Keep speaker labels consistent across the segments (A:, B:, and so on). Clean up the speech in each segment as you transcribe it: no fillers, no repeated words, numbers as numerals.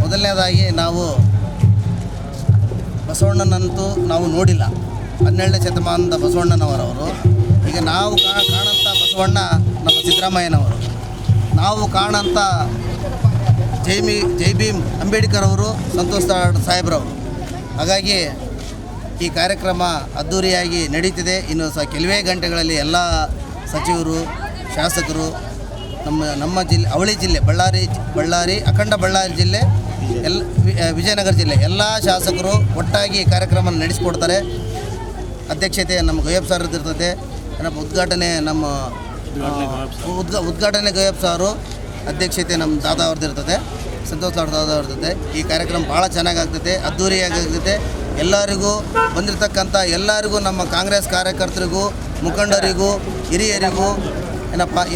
A: ಮೊದಲನೇದಾಗಿ ನಾವು ಬಸವಣ್ಣನಂತೂ ನಾವು ನೋಡಿಲ್ಲ. 12ನೇ ಶತಮಾನದ ಬಸವಣ್ಣನವರವರು. ಈಗ ನಾವು ಕಾಣಂಥ ಬಸವಣ್ಣ ನಮ್ಮ ಸಿದ್ದರಾಮಯ್ಯನವರು. ನಾವು ಕಾಣಂಥ ಜೈ ಭೀಮ್ ಅಂಬೇಡ್ಕರ್ ಅವರು, ಸಂತೋಷ್ ಸಾಹೇಬ್ರವರು. ಹಾಗಾಗಿ ಈ ಕಾರ್ಯಕ್ರಮ ಅದ್ಧೂರಿಯಾಗಿ ನಡೀತಿದೆ. ಇನ್ನು ಕೆಲವೇ ಗಂಟೆಗಳಲ್ಲಿ ಎಲ್ಲ ಸಚಿವರು, ಶಾಸಕರು, ನಮ್ಮ ಜಿಲ್ಲೆ, ಅವಳಿ ಜಿಲ್ಲೆ, ಬಳ್ಳಾರಿ ಅಖಂಡ ಬಳ್ಳಾರಿ ಜಿಲ್ಲೆ, ವಿಜಯನಗರ ಜಿಲ್ಲೆ ಎಲ್ಲ ಶಾಸಕರು ಒಟ್ಟಾಗಿ ಕಾರ್ಯಕ್ರಮ ನಡೆಸಿಕೊಡ್ತಾರೆ. ಅಧ್ಯಕ್ಷತೆ ನಮ್ಮ ಗಯಬ್ ಸರ್ ಇರ್ತದೆ. ಉದ್ಘಾಟನೆ ಉದ್ಘಾಟನೆ ಗಯಬ್ ಸಾರು, ಅಧ್ಯಕ್ಷತೆ ನಮ್ಮ ದಾದಾ ಅವ್ರದ್ದು ಇರ್ತದೆ, ಸಂತೋಷ್ ದಾದಾ ಅವ್ರದ್ದು. ಈ ಕಾರ್ಯಕ್ರಮ ಭಾಳ ಚೆನ್ನಾಗಾಗ್ತದೆ, ಅದ್ಧೂರಿಯಾಗ್ತದೆ. ಎಲ್ಲರಿಗೂ ಬಂದಿರತಕ್ಕಂಥ ಎಲ್ಲರಿಗೂ, ನಮ್ಮ ಕಾಂಗ್ರೆಸ್ ಕಾರ್ಯಕರ್ತರಿಗೂ, ಮುಖಂಡರಿಗೂ, ಹಿರಿಯರಿಗೂ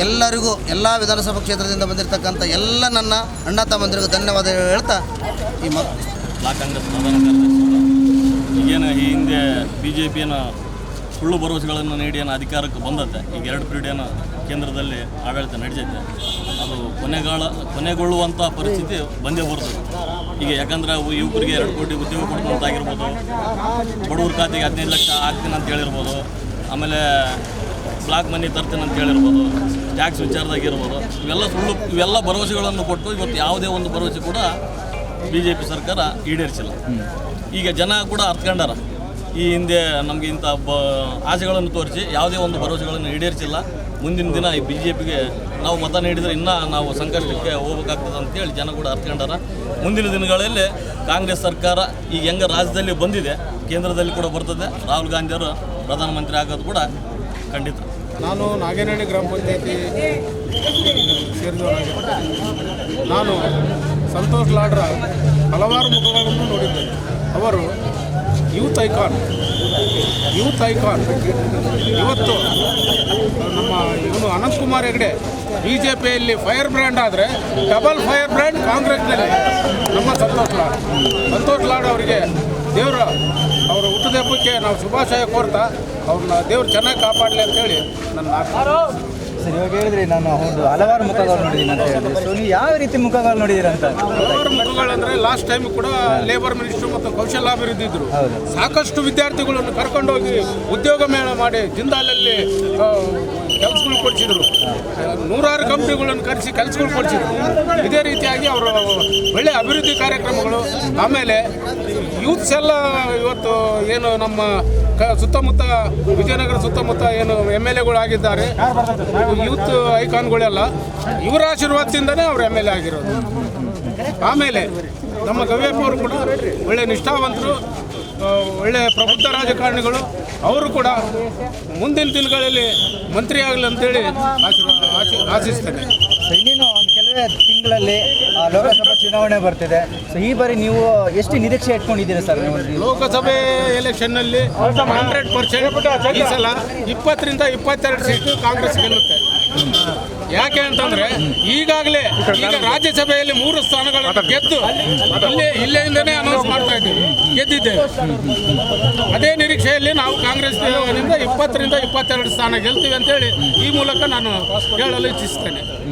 A: ಎಲ್ಲರಿಗೂ, ಎಲ್ಲ ವಿಧಾನಸಭಾ ಕ್ಷೇತ್ರದಿಂದ ಬಂದಿರತಕ್ಕಂಥ ಎಲ್ಲ ನನ್ನ ಅಣ್ಣ ತಮ್ಮಂದಿರಿಗೂ ಧನ್ಯವಾದ ಹೇಳ್ತಾ ಈ
B: ಬ್ಲಾಕ್ ಕಾಂಗ್ರೆಸ್ ಪ್ರಧಾನ ಕಾರ್ಯದರ್ಶಿ ಈಗೇನು ಈ ಹಿಂದೆ BJP ಸುಳ್ಳು ಭರವಸೆಗಳನ್ನು ನೀಡಿ ಅಧಿಕಾರಕ್ಕೆ ಬಂದತ್ತೆ. ಈಗ 2 ಪೀರಿಯಡ್ ಕೇಂದ್ರದಲ್ಲಿ ಆಡಳಿತ ನಡೆಸೈತೆ. ಅದು ಕೊನೆಗೊಳ್ಳುವಂಥ ಪರಿಸ್ಥಿತಿ ಬಂದೇ ಬರ್ತದೆ. ಈಗ ಯಾಕಂದ್ರೆ ಯುವಕರಿಗೆ 2 ಕೋಟಿ ಉದ್ಯೋಗ ಕೊಡುವಂತಾಗಿರ್ಬೋದು, ಬಡವ್ರ ಖಾತೆಗೆ 15 ಲಕ್ಷ ಹಾಕ್ತೀನಿ ಅಂತ ಹೇಳಿರ್ಬೋದು, ಆಮೇಲೆ ಬ್ಲಾಕ್ ಮನಿ ತರ್ತೀನಿ ಅಂತ ಹೇಳಿರ್ಬೋದು, ಟ್ಯಾಕ್ಸ್ ವಿಚಾರದಾಗಿರ್ಬೋದು, ಇವೆಲ್ಲ ಭರವಸೆಗಳನ್ನು ಕೊಟ್ಟು ಇವತ್ತು ಯಾವುದೇ ಒಂದು ಭರವಸೆ ಕೂಡ BJP ಸರ್ಕಾರ ಈಡೇರಿಸಿಲ್ಲ. ಈಗ ಜನ ಕೂಡ ಅರ್ಥಕೊಂಡಾರ. ಈ ಹಿಂದೆ ನಮಗೆ ಇಂಥ ಆಸೆಗಳನ್ನು ತೋರಿಸಿ ಯಾವುದೇ ಒಂದು ಭರವಸೆಗಳನ್ನು ಈಡೇರಿಸಿಲ್ಲ. ಮುಂದಿನ ದಿನ ಈ BJPಗೆ ನಾವು ಮತ ನೀಡಿದರೆ ಇನ್ನೂ ನಾವು ಸಂಕಷ್ಟಕ್ಕೆ ಹೋಗ್ಬೇಕಾಗ್ತದೆ ಅಂತೇಳಿ ಜನ ಕೂಡ ಅರ್ಥಕೊಂಡಾರ. ಮುಂದಿನ ದಿನಗಳಲ್ಲಿ ಕಾಂಗ್ರೆಸ್ ಸರ್ಕಾರ ಈಗ ಹೆಂಗೆ ರಾಜ್ಯದಲ್ಲಿ ಬಂದಿದೆ, ಕೇಂದ್ರದಲ್ಲಿ ಕೂಡ ಬರ್ತದೆ. ರಾಹುಲ್ ಗಾಂಧಿಯವರು ಪ್ರಧಾನಮಂತ್ರಿ ಆಗೋದು ಕೂಡ ಖಂಡಿತ.
C: ನಾನು ನಾಗೇನಹಳ್ಳಿ ಗ್ರಾಮ ಪಂಚಾಯತಿ ಸೇರಿದವನಾಗಿದ್ದೆ. ನಾನು ಸಂತೋಷ್ ಲಾಡ್ರ ಹಲವಾರು ಮುಖಗಳನ್ನು ನೋಡಿದ್ದೇನೆ. ಅವರು ಯೂತ್ ಐಕಾನ್. ಇವತ್ತು ನಮ್ಮ ಇವನು ಅನಂತಕುಮಾರ್ ಹೆಗಡೆ BJPಯಲ್ಲಿ ಫೈರ್ ಬ್ರ್ಯಾಂಡ್ ಆದರೆ, ಡಬಲ್ ಫೈರ್ ಬ್ರ್ಯಾಂಡ್ ಕಾಂಗ್ರೆಸ್ನಲ್ಲಿ ನಮ್ಮ ಸಂತೋಷ್ ಲಾಡ್ ಅವರಿಗೆ ಅವರ ಹುಟ್ಟುಹಬ್ಬಕ್ಕೆ ನಾವು ಶುಭಾಶಯ ಕೋರ್ತಾ ಅವ್ರನ್ನ ದೇವ್ರು ಚೆನ್ನಾಗಿ ಕಾಪಾಡಲಿ ಅಂತೇಳಿ ನನ್ನ
D: ಸರ್, ಇವಾಗ ಹೇಳಿದ್ರಿ ನಾನು ಹಲವಾರು ಮುಖಗಳು ನೋಡಿದ್ದೀನಿ ಅಂತ ಹೇಳಿದ್ರೆ, ಸೊ ನೀವು ಯಾವ ರೀತಿ ಮುಖಗಳು ನೋಡಿದ್ದೀರಂತ?
C: ಹಲವಾರು ಮುಖಗಳಂದರೆ ಲಾಸ್ಟ್ ಟೈಮ್ ಕೂಡ ಲೇಬರ್ ಮಿನಿಸ್ಟ್ರು ಮತ್ತು ಕೌಶಲ್ಯಾಭಿವೃದ್ಧಿ ಇದ್ದರು. ಸಾಕಷ್ಟು ವಿದ್ಯಾರ್ಥಿಗಳನ್ನು ಕರ್ಕೊಂಡೋಗಿ ಉದ್ಯೋಗ ಮೇಳ ಮಾಡಿ ಜಿಂದಾಲಲ್ಲಿ ಕೆಲಸಗಳು ಕೊಡಿಸಿದರು. 100 ಕಂಪ್ನಿಗಳನ್ನು ಕರೆಸಿ ಕೆಲಸಗಳು ಕೊಡಿಸಿದರು. ಇದೇ ರೀತಿಯಾಗಿ ಅವರು ಒಳ್ಳೆಯ ಅಭಿವೃದ್ಧಿ ಕಾರ್ಯಕ್ರಮಗಳು. ಆಮೇಲೆ ಯೂತ್ಸ್ ಎಲ್ಲ ಇವತ್ತು ಏನು ನಮ್ಮ ಸುತ್ತಮುತ್ತ ವಿಜಯನಗರ ಸುತ್ತಮುತ್ತ ಏನು MLA ಆಗಿದ್ದಾರೆ, ಯೂತ್ ಐಕಾನ್ಗಳೆಲ್ಲ ಇವರ ಆಶೀರ್ವಾದದಿಂದನೇ ಅವರು MLA ಆಗಿರೋದು. ಆಮೇಲೆ ನಮ್ಮ ಗವಿಯಪ್ಪ ಅವರು ಕೂಡ ಒಳ್ಳೆಯ ನಿಷ್ಠಾವಂತರು, ಒಳ್ಳೆಯ ಪ್ರಬುದ್ಧ ರಾಜಕಾರಣಿಗಳು. ಅವರು ಕೂಡ ಮುಂದಿನ ದಿನಗಳಲ್ಲಿ ಮಂತ್ರಿ ಆಗಲಿ ಅಂತೇಳಿ ಆಶಿಸ್ತೇನೆ.
D: ಇನ್ನೇನು ಒಂದು ಕೆಲವೇ ತಿಂಗಳಲ್ಲಿ ಲೋಕಸಭಾ ಚುನಾವಣೆ ಬರ್ತಿದೆ. ಸೊ ಈ ಬಾರಿ ನೀವು ಎಷ್ಟು ನಿರೀಕ್ಷೆ ಇಟ್ಕೊಂಡಿದ್ದೀರಾ ಸರ್?
C: ಲೋಕಸಭೆ ಎಲೆಕ್ಷನ್ನಲ್ಲಿ 100% ಈ ಸಲ 20 ರಿಂದ 22 ಸೀಟು ಕಾಂಗ್ರೆಸ್ ಗೆಲ್ಲುತ್ತೆ. ಯಾಕೆ ಅಂತಂದ್ರೆ ಈಗ ರಾಜ್ಯಸಭೆಯಲ್ಲಿ 3 ಸ್ಥಾನಗಳನ್ನು ಗೆದ್ದು ಇಲ್ಲಿಂದನೇ ಅನೌನ್ಸ್ ಮಾಡ್ತಾ ಇದ್ದೀವಿ, ಗೆದ್ದಿದ್ದೇವೆ. ಅದೇ ನಿರೀಕ್ಷೆಯಲ್ಲಿ ನಾವು ಕಾಂಗ್ರೆಸ್ನಿಂದ 20 ರಿಂದ 22 ಸ್ಥಾನ ಗೆಲ್ತೀವಿ ಅಂತೇಳಿ ಈ ಮೂಲಕ ನಾನು ಹೇಳಲು ಇಚ್ಛಿಸ್ತೇನೆ.